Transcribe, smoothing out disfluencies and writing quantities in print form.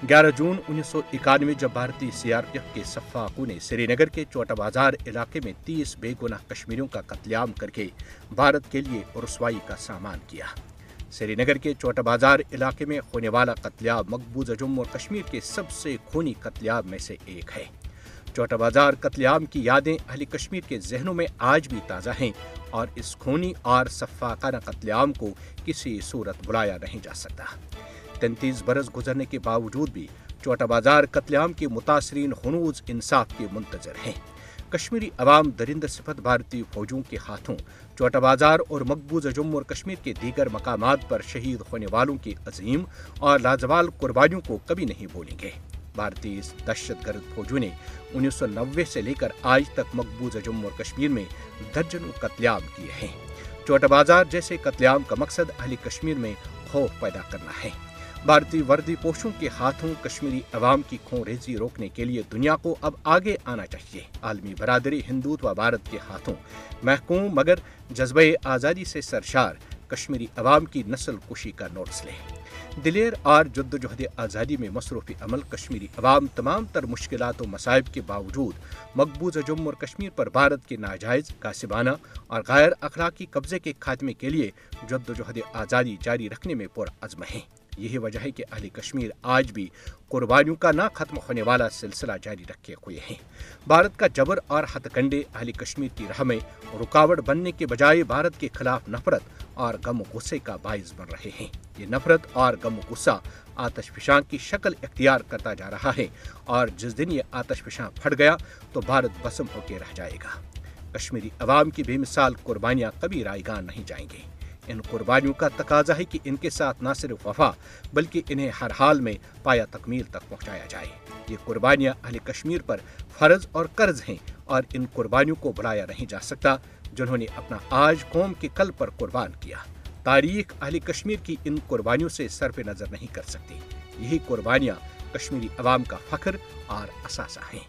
11 जून 1991 जब भारतीय सीआरपीएफ के सफ़ाकों ने श्रीनगर के चोटा बाजार इलाके में 30 बेगुनाह कश्मीरियों का कत्लेआम करके भारत के लिए रुसवाई का सामान किया। श्रीनगर के चोटा बाजार इलाके में होने वाला कत्लेआम मकबूजा जम्मू और कश्मीर के सबसे खूनी कत्लेआम में से एक है। चोटा बाजार कत्लेआम की यादें अहले कश्मीर के जहनों में आज भी ताज़ा हैं और इस खूनी और सफ़ाकाना कत्लेआम को किसी सूरत भुलाया नहीं जा सकता। 33 बरस गुजरने के बावजूद भी चोटा बाजार कत्लेआम के मुतासरीन हनूज इंसाफ के मुंतजर हैं। कश्मीरी अवाम दरिंदा सिफत भारतीय फौजों के हाथों चोटा बाजार और मकबूजा जम्मू और कश्मीर के दीगर मकामात पर शहीद होने वालों की अजीम और लाजवाल कुर्बानियों को कभी नहीं भूलेंगे। भारतीय दहशतगर्द फौजों ने 1990 से लेकर आज तक मकबूजा जम्मू और कश्मीर में दर्जनों कत्लेआम किए हैं। चोटा बाजार जैसे कत्लेआम का मकसद अहले कश्मीर में खौफ पैदा करना है। भारतीय वर्दी पोशों के हाथों कश्मीरी अवाम की खूंरेजी रोकने के लिए दुनिया को अब आगे आना चाहिए। आलमी बरादरी हिंदुत्व भारत के हाथों महकूम मगर जज्बे आज़ादी से सरशार कश्मीरी अवाम की नस्ल कुशी का नोट्स ले। दिलेर और जद्दोजहद आज़ादी में मसरूफ़ी अमल कश्मीरी अवाम तमाम तर मुश्किलात व मसाइब के बावजूद मकबूजा जम्मू और कश्मीर पर भारत के नाजायज़ कासिबाना और गैर अखलाकी कब्ज़े के खात्मे के लिए जद्दोजहद आज़ादी जारी रखने में पुरअज़्म है। यही वजह है कि अहले कश्मीर आज भी कुर्बानियों का ना खत्म होने वाला सिलसिला जारी रखे हुए हैं। भारत का जबर और हथकंडे अहले कश्मीर की राह में रुकावट बनने के बजाय भारत के खिलाफ नफरत और गम गुस्से का बाइस बन रहे हैं। ये नफरत और गम गुस्सा आतशफशां की शक्ल इख्तियार करता जा रहा है और जिस दिन ये आतशफशां फट गया तो भारत भस्म होकर रह जाएगा। कश्मीरी अवाम की बेमिसाल कुर्बानियां कभी रायगान नहीं जाएंगी। इन कुर्बानियों का तकाजा है कि इनके साथ न सिर्फ वफा बल्कि इन्हें हर हाल में पाया तकमील तक पहुंचाया जाए। ये कुर्बानियां अहले कश्मीर पर फर्ज और कर्ज हैं और इन कुर्बानियों को भुलाया नहीं जा सकता जिन्होंने अपना आज कौम के कल पर कुर्बान किया। तारीख अहले कश्मीर की इन कुर्बानियों से सरफ नजर नहीं कर सकती। यही कुर्बानियां कश्मीरी अवाम का फख्र और असासा हैं।